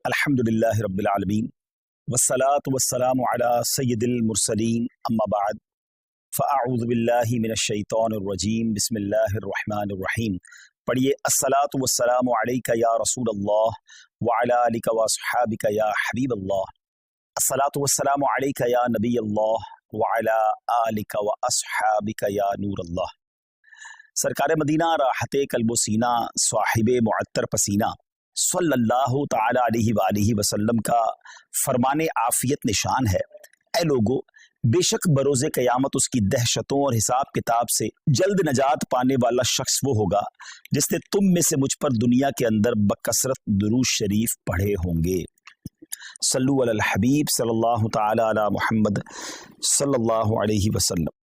الحمدللہ رب العالمین والصلاة والسلام علی سید المرسلین اما بعد فاعوذ باللہ من الشیطان الرجیم بسم اللہ الرحمن الرحیم. پڑھیے الصلاة والسلام علیک یا رسول اللہ وعلی آلک واصحابک یا حبیب اللہ. الصلاة والسلام علیک یا نبی اللہ وعلی آلک واصحابک یا نور اللہ. سرکار مدینہ راحت قلب و سینہ صاحب معطر پسینہ صلی اللہ تعالی علیہ وآلہ وسلم کا فرمان عافیت نشان ہے. اے لوگو، بے شک بروز قیامت اس کی دہشتوں اور حساب کتاب سے جلد نجات پانے والا شخص وہ ہوگا جس نے تم میں سے مجھ پر دنیا کے اندر بکثرت درود شریف پڑھے ہوں گے. صلو علی الحبیب صلی اللہ تعالی علی محمد صلی اللہ علیہ وسلم.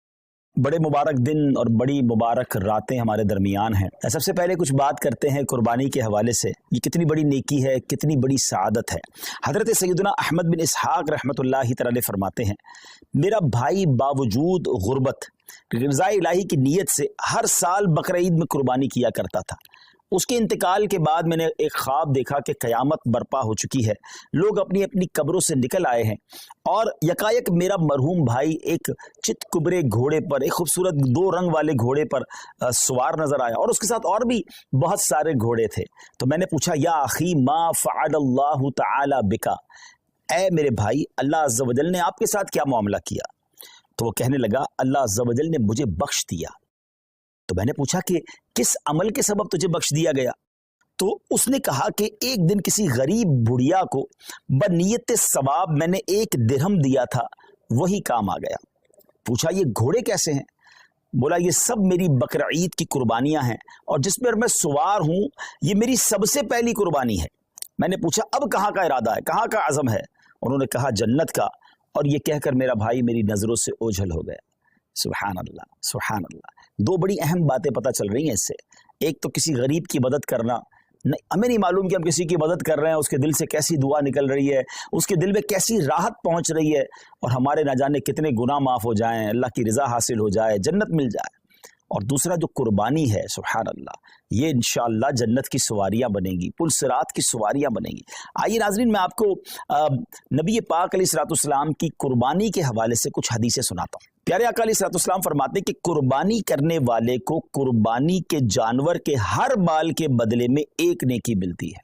بڑے مبارک دن اور بڑی مبارک راتیں ہمارے درمیان ہیں. سب سے پہلے کچھ بات کرتے ہیں قربانی کے حوالے سے. یہ کتنی بڑی نیکی ہے، کتنی بڑی سعادت ہے. حضرت سیدنا احمد بن اسحاق رحمۃ اللہ تعالی فرماتے ہیں، میرا بھائی باوجود غربت رضا الہی کی نیت سے ہر سال بقرہ عید میں قربانی کیا کرتا تھا. اس کے انتقال کے بعد میں نے ایک خواب دیکھا کہ قیامت برپا ہو چکی ہے، لوگ اپنی اپنی قبروں سے نکل آئے ہیں اور یکایک میرا مرحوم بھائی ایک چت کبرے گھوڑے پر، ایک خوبصورت 2 رنگ والے گھوڑے پر سوار نظر آیا اور اس کے ساتھ اور بھی بہت سارے گھوڑے تھے. تو میں نے پوچھا، یا اخی ما فعل اللہ تعالی بکا، اے میرے بھائی اللہ عز و جل نے آپ کے ساتھ کیا معاملہ کیا؟ تو وہ کہنے لگا، اللہ عز و جل نے مجھے بخش دیا. تو میں نے پوچھا کہ کس عمل کے سبب تجھے بخش دیا گیا؟ تو اس نے کہا کہ ایک دن کسی غریب بڑھیا کو بنیت ثواب میں نے 1 درہم دیا تھا، وہی کام آ گیا. پوچھا، یہ گھوڑے کیسے ہیں؟ بولا، یہ سب میری بقرہ عید کی قربانیاں ہیں اور جس پر میں سوار ہوں یہ میری سب سے پہلی قربانی ہے. میں نے پوچھا، اب کہاں کا ارادہ ہے، کہاں کا عزم ہے؟ انہوں نے کہا، جنت کا. اور یہ کہہ کر میرا بھائی میری نظروں سے اوجھل ہو گیا. سبحان اللہ سبحان اللہ. 2 بڑی اہم باتیں پتہ چل رہی ہیں اس سے. ایک تو کسی غریب کی مدد کرنا، ہمیں نہیں معلوم کہ ہم کسی کی مدد کر رہے ہیں، اس کے دل سے کیسی دعا نکل رہی ہے، اس کے دل میں کیسی راحت پہنچ رہی ہے اور ہمارے نہ جانے کتنے گناہ معاف ہو جائیں، اللہ کی رضا حاصل ہو جائے، جنت مل جائے. اور دوسرا جو قربانی ہے، سبحان اللہ، یہ انشاءاللہ جنت کی سواریاں بنے گی، پل صراط کی سواریاں بنے گی. آئیے ناظرین، میں آپ کو نبی پاک علیہ الصلوۃ والسلام کی قربانی کے حوالے سے کچھ حدیثیں سناتا ہوں. پیارے آقا علیہ الصلوۃ والسلام فرماتے ہیں کہ قربانی کرنے والے کو قربانی کے جانور کے ہر بال کے بدلے میں 1 نیکی ملتی ہے.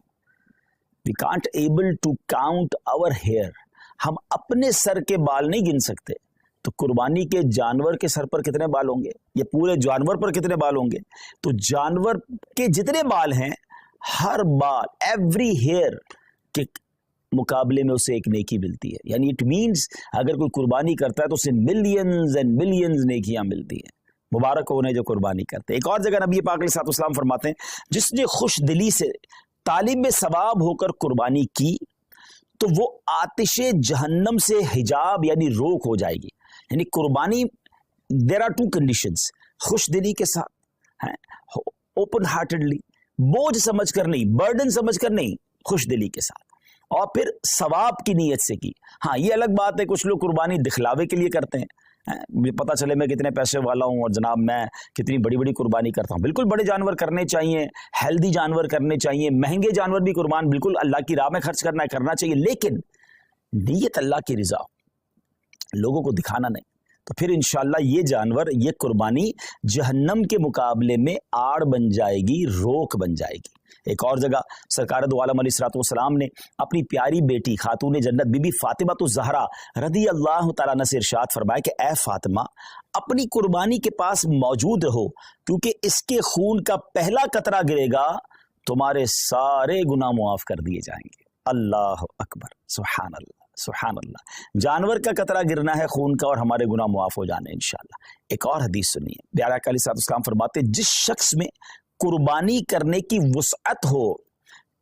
We can't able to count our hair. ہم اپنے سر کے بال نہیں گن سکتے. تو قربانی کے جانور کے سر پر کتنے بال ہوں گے، یا پورے جانور پر کتنے بال ہوں گے؟ تو جانور کے جتنے بال ہیں، ہر بال، ایوری ہیئر کے مقابلے میں اسے 1 نیکی ملتی ہے. یعنی اٹ مینز اگر کوئی قربانی کرتا ہے تو اسے ملینز اینڈ ملینز نیکیاں ملتی ہیں. مبارک ہو انہیں جو قربانی کرتے ہیں. ایک اور جگہ نبی پاک علیہ الصلوۃ والسلام فرماتے ہیں، جس نے خوش دلی سے طالب ثواب ہو کر قربانی کی تو وہ آتش جہنم سے حجاب یعنی روک ہو جائے گی. یعنی قربانی، دیر آر 2 کنڈیشنز، خوش دلی کے ساتھ، اوپن ہارٹڈلی، بوجھ سمجھ کر نہیں، برڈن سمجھ کر نہیں، خوش دلی کے ساتھ، اور پھر ثواب کی نیت سے کی. ہاں، یہ الگ بات ہے کچھ لوگ قربانی دکھلاوے کے لیے کرتے ہیں، پتہ چلے میں کتنے پیسے والا ہوں اور جناب میں کتنی بڑی بڑی قربانی کرتا ہوں. بالکل بڑے جانور کرنے چاہیے، ہیلدی جانور کرنے چاہیے، مہنگے جانور بھی قربان بالکل اللہ کی راہ میں خرچ کرنا چاہیے، لیکن نیت اللہ کی رضا، لوگوں کو دکھانا نہیں. تو پھر انشاءاللہ یہ جانور، یہ قربانی جہنم کے مقابلے میں آڑ بن جائے گی، روک بن جائے گی. ایک اور جگہ سرکار دو عالم علیہ الصلوۃ والسلام نے اپنی پیاری بیٹی خاتون جنت بی بی فاطمہ الزہرا رضی اللہ تعالیٰ عنہ سے ارشاد فرمایا کہ اے فاطمہ، اپنی قربانی کے پاس موجود رہو، کیونکہ اس کے خون کا پہلا قطرہ گرے گا تمہارے سارے گناہ معاف کر دیے جائیں گے. اللہ اکبر، سبحان اللہ سبحان اللہ. جانور کا قطرہ گرنا ہے خون کا اور ہمارے گناہ معاف ہو جانے انشاءاللہ. ایک اور حدیث سنیے، پیارے آقا علیہ الصلوۃ والسلام فرماتے، جس شخص میں قربانی کرنے کی وسعت ہو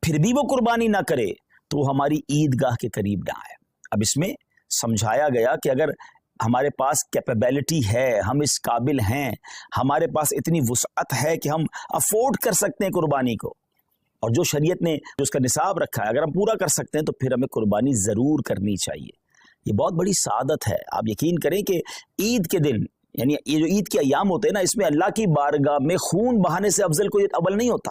پھر بھی وہ قربانی نہ کرے تو وہ ہماری عیدگاہ کے قریب نہ آئے. اب اس میں سمجھایا گیا کہ اگر ہمارے پاس کیپیبلٹی ہے، ہم اس قابل ہیں، ہمارے پاس اتنی وسعت ہے کہ ہم افورڈ کر سکتے ہیں قربانی کو، اور جو شریعت نے جو اس کا نصاب رکھا ہے اگر ہم پورا کر سکتے ہیں تو پھر ہمیں قربانی ضرور کرنی چاہیے. یہ بہت بڑی سعادت ہے. آپ یقین کریں کہ عید کے دن، یعنی یہ جو عید کے ایام ہوتے ہیں نا، اس میں اللہ کی بارگاہ میں خون بہانے سے افضل کوئی عمل نہیں ہوتا.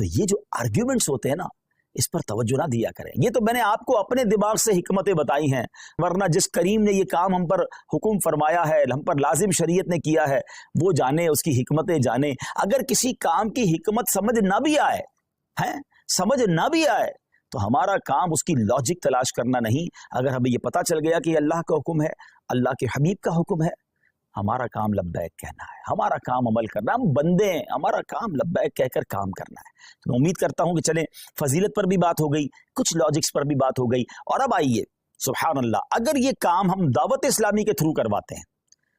تو یہ جو آرگیومنٹس ہوتے ہیں نا، اس پر توجہ نہ دیا کریں. یہ تو میں نے آپ کو اپنے دماغ سے حکمتیں بتائی ہیں، ورنہ جس کریم نے یہ کام ہم پر حکم فرمایا ہے، ہم پر لازم شریعت نے کیا ہے، وہ جانے، اس کی حکمتیں جانے. اگر کسی کام کی حکمت سمجھ نہ بھی آئے سمجھ نہ بھی آئے تو ہمارا کام اس کی لاجک تلاش کرنا نہیں. اگر ہمیں یہ پتا چل گیا کہ یہ اللہ کا حکم ہے، اللہ کے حبیب کا حکم ہے، ہمارا کام لبیک کہنا ہے، ہمارا کام عمل کرنا. ہم بندے ہیں، ہمارا کام لبیک کہہ کر کام کرنا ہے. تو میں امید کرتا ہوں کہ چلیں، فضیلت پر بھی بات ہو گئی، کچھ لاجکس پر بھی بات ہو گئی. اور اب آئیے، سبحان اللہ، اگر یہ کام ہم دعوت اسلامی کے تھرو کرواتے ہیں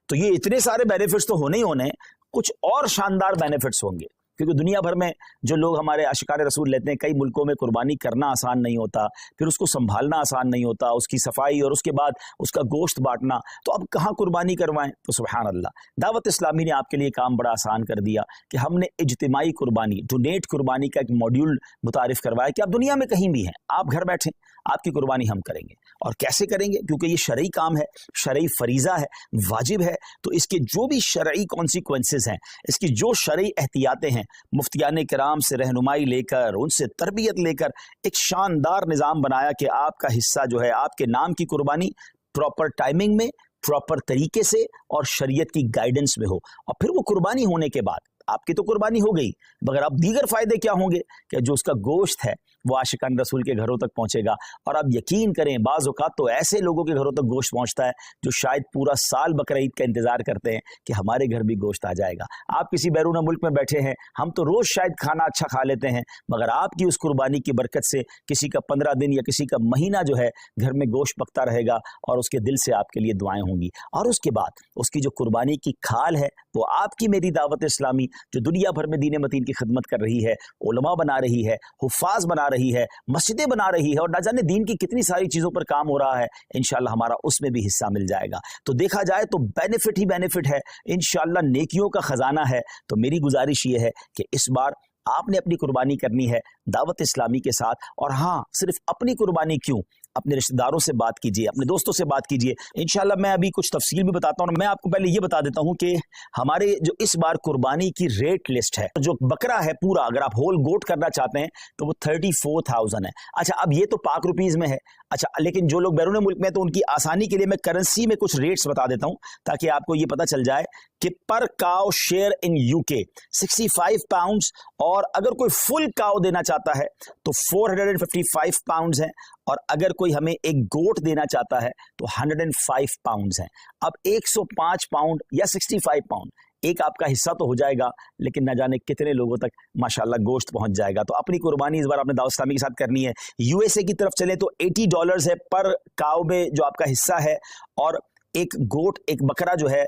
تو یہ اتنے سارے بینیفٹس تو ہونے ہی ہونے، کچھ اور شاندار بینیفٹس ہوں گے. کیونکہ دنیا بھر میں جو لوگ ہمارے عاشقان رسول لیتے ہیں، کئی ملکوں میں قربانی کرنا آسان نہیں ہوتا، پھر اس کو سنبھالنا آسان نہیں ہوتا، اس کی صفائی اور اس کے بعد اس کا گوشت بانٹنا. تو اب کہاں قربانی کروائیں؟ تو سبحان اللہ، دعوت اسلامی نے آپ کے لیے کام بڑا آسان کر دیا کہ ہم نے اجتماعی قربانی، ڈونیٹ قربانی کا ایک ماڈیول متعارف کروایا کہ آپ دنیا میں کہیں بھی ہیں، آپ گھر بیٹھیں، آپ کی قربانی ہم کریں گے. اور کیسے کریں گے؟ کیونکہ یہ شرعی کام ہے، شرعی فریضہ ہے، واجب ہے. تو اس کے جو بھی شرعی کانسیکوینسز ہیں، اس کی جو شرعی احتیاطیں ہیں، مفتیان کرام سے رہنمائی لے کر، ان سے تربیت لے کر ایک شاندار نظام بنایا کہ آپ کا حصہ جو ہے، آپ کے نام کی قربانی پراپر ٹائمنگ میں، پراپر طریقے سے اور شریعت کی گائیڈنس میں ہو. اور پھر وہ قربانی ہونے کے بعد آپ کی تو قربانی ہو گئی، مگر اب دیگر فائدے کیا ہوں گے کہ جو اس کا گوشت ہے وہ عاشقان رسول کے گھروں تک پہنچے گا. اور آپ یقین کریں، بعض اوقات تو ایسے لوگوں کے گھروں تک گوشت پہنچتا ہے جو شاید پورا سال بقرہ عید کا انتظار کرتے ہیں کہ ہمارے گھر بھی گوشت آ جائے گا. آپ کسی بیرون ملک میں بیٹھے ہیں، ہم تو روز شاید کھانا اچھا کھا لیتے ہیں، مگر آپ کی اس قربانی کی برکت سے کسی کا 15 دن یا کسی کا مہینہ جو ہے گھر میں گوشت پکتا رہے گا، اور اس کے دل سے آپ کے لیے دعائیں ہوں گی. اور اس کے بعد اس کی جو قربانی کی کھال ہے وہ آپ کی میری دعوت اسلامی جو دنیا بھر میں دین متین کی خدمت کر رہی ہے، علماء بنا رہی ہے، حفاظ بنا رہی ہے، مسجدیں بنا رہی ہے، اور نہ جانے دین کی کتنی ساری چیزوں پر کام ہو رہا ہے. انشاءاللہ ہمارا اس میں بھی حصہ مل جائے گا. تو دیکھا جائے تو بینیفٹ ہی بینیفٹ ہے، انشاءاللہ نیکیوں کا خزانہ ہے. تو میری گزارش یہ ہے کہ اس بار آپ نے اپنی قربانی کرنی ہے دعوت اسلامی کے ساتھ. اور ہاں، صرف اپنی قربانی کیوں، اپنے رشتہ داروں سے بات کیجئے، اپنے دوستوں سے بات کیجئے. انشاءاللہ میں ابھی کچھ تفصیل بھی بتاتا ہوں. اور میں آپ کو پہلے یہ بتا دیتا ہوں کہ ہمارے جو اس بار قربانی کی ریٹ لسٹ ہے، جو بکرا ہے پورا، اگر آپ ہول گوٹ کرنا چاہتے ہیں تو وہ 34,000 ہے. اچھا، اب یہ تو پاک روپیز میں ہے. اچھا، لیکن جو لوگ بیرون ملک میں ہیں تو ان کی آسانی کے لیے میں کرنسی میں کچھ ریٹس بتا دیتا ہوں تاکہ آپ کو یہ پتا چل جائے کہ پر کاؤ شیئر ان UK 65 پاؤنڈز، اور اگر کوئی فل کاؤ دینا چاہتا ہے تو 455 پاؤنڈز ہیں، اور اگر کوئی ہمیں ایک گوٹ دینا چاہتا ہے تو 105 پاؤنڈز ہیں. اب 105 پاؤنڈ یا 65 پاؤنڈ ایک آپ کا حصہ تو ہو جائے گا، لیکن نہ جانے کتنے لوگوں تک ماشاءاللہ گوشت پہنچ جائے گا. تو اپنی قربانی اس بار آپ نے دعوت اسلامی کے ساتھ کرنی ہے. USA کی طرف چلیں تو $80 ہے پر کاؤ میں جو آپ کا حصہ ہے، اور ایک گوٹ، ایک بکرا جو ہے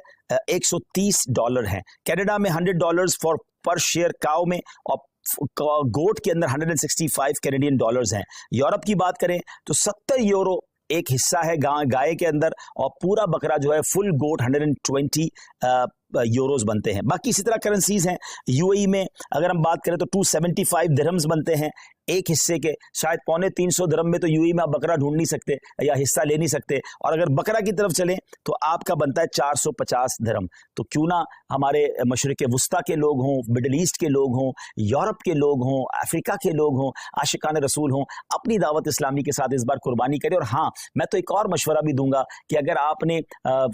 $130 ہے. کینیڈا میں $100 پر شیئر کاؤ میں، اور گوٹ کے اندر 165 کینیڈین ڈالرز ہیں. یورپ کی بات کریں تو 70 یورو ایک حصہ ہے گائے کے اندر، اور پورا بکرا جو ہے فل گوٹ 120 یوروز بنتے ہیں. باقی اسی طرح کرنسیز ہیں. UAE میں اگر ہم بات کریں تو 275 درہمز بنتے ہیں ایک حصے کے. شاید 350 درہم میں تو UAE میں آپ بکرا ڈھونڈ نہیں سکتے یا حصہ لے نہیں سکتے. اور اگر بکرا کی طرف چلیں تو آپ کا بنتا ہے 450 درہم. تو کیوں نہ ہمارے مشرق وسطیٰ کے لوگ ہوں، مڈل ایسٹ کے لوگ ہوں، یورپ کے لوگ ہوں، افریقہ کے لوگ ہوں، عاشقان رسول ہوں، اپنی دعوت اسلامی کے ساتھ اس بار قربانی کریں. اور ہاں، میں تو ایک اور مشورہ بھی دوں گا کہ اگر آپ نے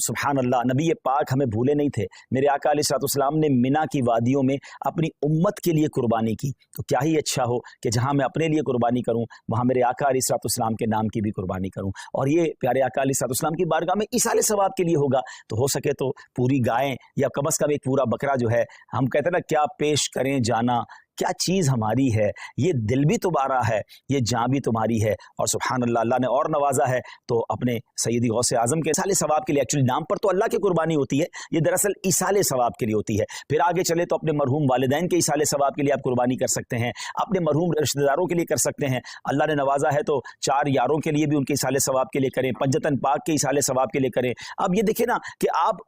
سبحان اللہ، نبی پاک ہمیں بھولے نہیں تھے، میرے آقا علیہ الصلوۃ والسلام نے منا کی وادیوں میں اپنی امت کے لیے قربانی کی. تو کیا ہی اچھا ہو کہ جہاں میں اپنے لیے قربانی کروں وہاں میرے آقا علیہ الصلوۃ والسلام کے نام کی بھی قربانی کروں. اور یہ پیارے آقا علیہ الصلوۃ والسلام کی بارگاہ میں ایصال ثواب کے لیے ہوگا. تو ہو سکے تو پوری گائیں یا کم از کم ایک پورا بکرا جو ہے، ہم کہتے ہیں نا کیا پیش کریں جانا، کیا چیز ہماری ہے، یہ دل بھی تمہارا ہے، یہ جاں بھی تمہاری ہے. اور سبحان اللہ، اللہ نے اور نوازا ہے تو اپنے سیدی غوث اعظم کے ایصال ثواب کے لیے، ایکچولی نام پر تو اللہ کی قربانی ہوتی ہے، یہ دراصل ایصال ثواب کے لیے ہوتی ہے. پھر آگے چلے تو اپنے مرحوم والدین کے ایصال ثواب کے لیے آپ قربانی کر سکتے ہیں، اپنے مرحوم رشتہ داروں کے لیے کر سکتے ہیں. اللہ نے نوازا ہے تو 4 یاروں کے لیے بھی ان کے ایصال ثواب کے لیے کریں، پنجتن پاک کے ایصال ثواب کے لیے کریں. اب یہ دیکھیں نا کہ آپ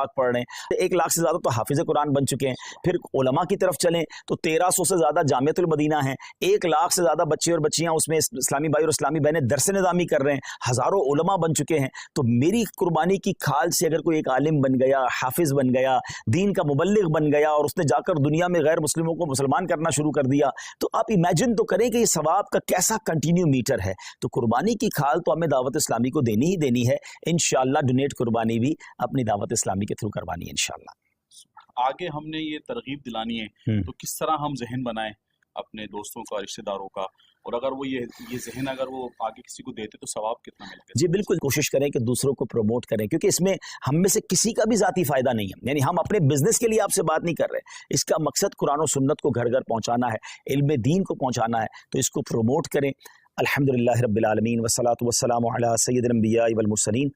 پاک پڑھ رہے ہیں. 1 لاکھ سے زیادہ تو حافظ قرآن بن چکے ہیں. پھر علماء کی طرف چلیں تو 1300 سے زیادہ جامعۃ المدینہ ہیں. 1 لاکھ سے زیادہ بچے اور بچیاں اس میں اسلامی بھائی اور اسلامی بہنیں درس نظامی کر رہے ہیں. ہزاروں علماء بن چکے ہیں. تو میری قربانی کی کھال سے اگر کوئی ایک عالم بن گیا, حافظ بن گیا, دین کا مبلغ بن گیا اور اس نے جا کر دنیا میں غیر مسلموں کو مسلمان کرنا شروع کر دیا, تو آپ امیجن تو کریں کہ یہ ثواب کا کیسا کنٹینیو میٹر ہے. تو قربانی کی کھال تو ہمیں دعوت اسلامی کو دینی ہی دینی ہے. انشاءاللہ ڈونیٹ قربانی بھی اپنی دعوت اسلامی کے تھرو کروانی ہے انشاءاللہ. آگے ہم نے یہ ترغیب دلانی ہے تو کس طرح ہم ذہن بنائیں اپنے دوستوں کا, رشتہ داروں کا, اور اگر وہ یہ ذہن اگر وہ آگے کسی کو دیتے تو ثواب کتنا ملے گا؟ جی بالکل, کوشش کریں کہ دوسروں کو پروموٹ کریں, کیونکہ اس میں ہم میں سے کسی کا بھی ذاتی فائدہ نہیں ہے. یعنی ہم اپنے بزنس کے لیے آپ سے بات نہیں کر رہے, اس کا مقصد قرآن و سنت کو گھر گھر پہنچانا ہے, علم دین کو پہنچانا ہے. تو اس کو پروموٹ کریں. الحمدللہ رب العالمین والصلاة والسلام علی سید الانبیاء والمرسلین.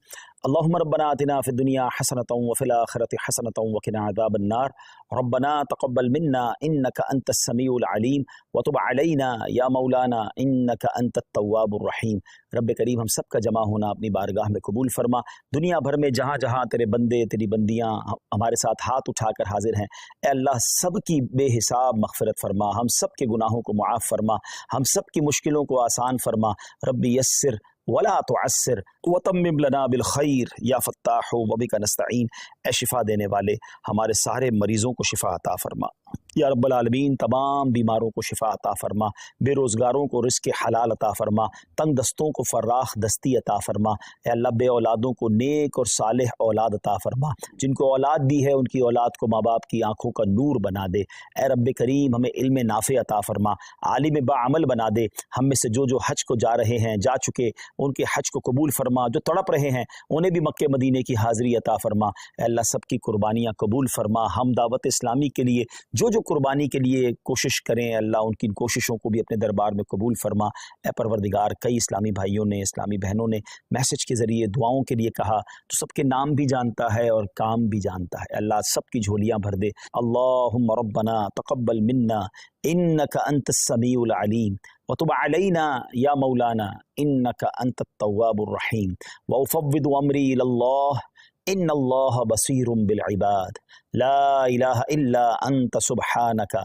اللہم ربنا آتنا فی الدنیا حسنۃ وفی الآخرۃ حسنۃ وقنا عذاب النار. ربنا تقبل منا انک انت السمیع العلیم وتب علینا یا مولانا انک انت التواب الرحیم. رب کریم ہم سب کا جمع ہونا اپنی بارگاہ میں قبول فرما. دنیا بھر میں جہاں جہاں تیرے بندے تیری بندیاں ہمارے ساتھ ہاتھ اٹھا کر حاضر ہیں, اے اللہ سب کی بے حساب مغفرت فرما, ہم سب کے گناہوں کو معاف فرما, ہم سب کی مشکلوں کو آسان فرما. رب یسر ولا تعسر وتمم لنا بالخیر یا فتاح وبک نستعین. اے شفا دینے والے ہمارے سارے مریضوں کو شفا عطا فرما یا رب العالمین. تمام بیماروں کو شفا عطا فرما, بے روزگاروں کو رزق حلال عطا فرما, تنگ دستوں کو فراخ دستی عطا فرما. اے اللہ بے اولادوں کو نیک اور صالح اولاد عطا فرما, جن کو اولاد دی ہے ان کی اولاد کو ماں باپ کی آنکھوں کا نور بنا دے. اے رب کریم ہمیں علم نافع عطا فرما, عالم باعمل بنا دے. ہم میں سے جو حج کو جا رہے ہیں, جا چکے, ان کے حج کو قبول فرما. جو تڑپ رہے ہیں انہیں بھی مکہ مدینے کی حاضری عطا فرما. اے اللہ سب کی قربانیاں قبول فرما. ہم دعوت اسلامی کے لیے جو قربانی کے لیے کوشش کریں, اللہ ان کی کوششوں کو بھی اپنے دربار میں قبول فرما. اے پروردگار, کئی اسلامی بھائیوں نے, اسلامی بہنوں نے میسج کے ذریعے دعاؤں کے لیے کہا, تو سب کے نام بھی جانتا ہے اور کام بھی جانتا ہے. اللہ سب کی جھولیاں بھر دے. اللہم ربنا تقبل منا انک انت السمیع العلیم وتب علینا یا مولانا انک انت التواب الرحیم. وافوض امری الی اللہ ان اللہ بصیر بالعباد. لا الہ الا انت سبحانک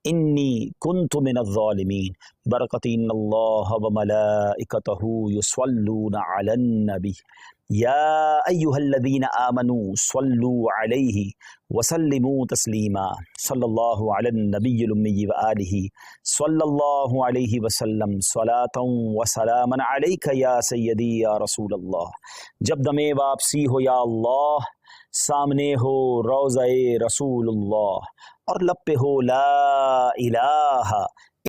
انی کنت من الظالمین. برکت ان اللہ وملائکتہ یصلون علی النبی یا ایہا الذین آمنوا صلوا علیہ وسلموا تسلیما. صلی اللہ علی النبی الامی وآلہ صلی اللہ علیہ وسلم صلاۃ وسلاما علیک یا سیدی یا رسول اللہ. جب دم واپسی ہو یا اللہ, سامنے ہو روضہ رسول اللہ, اور لب پہ ہو لا الہ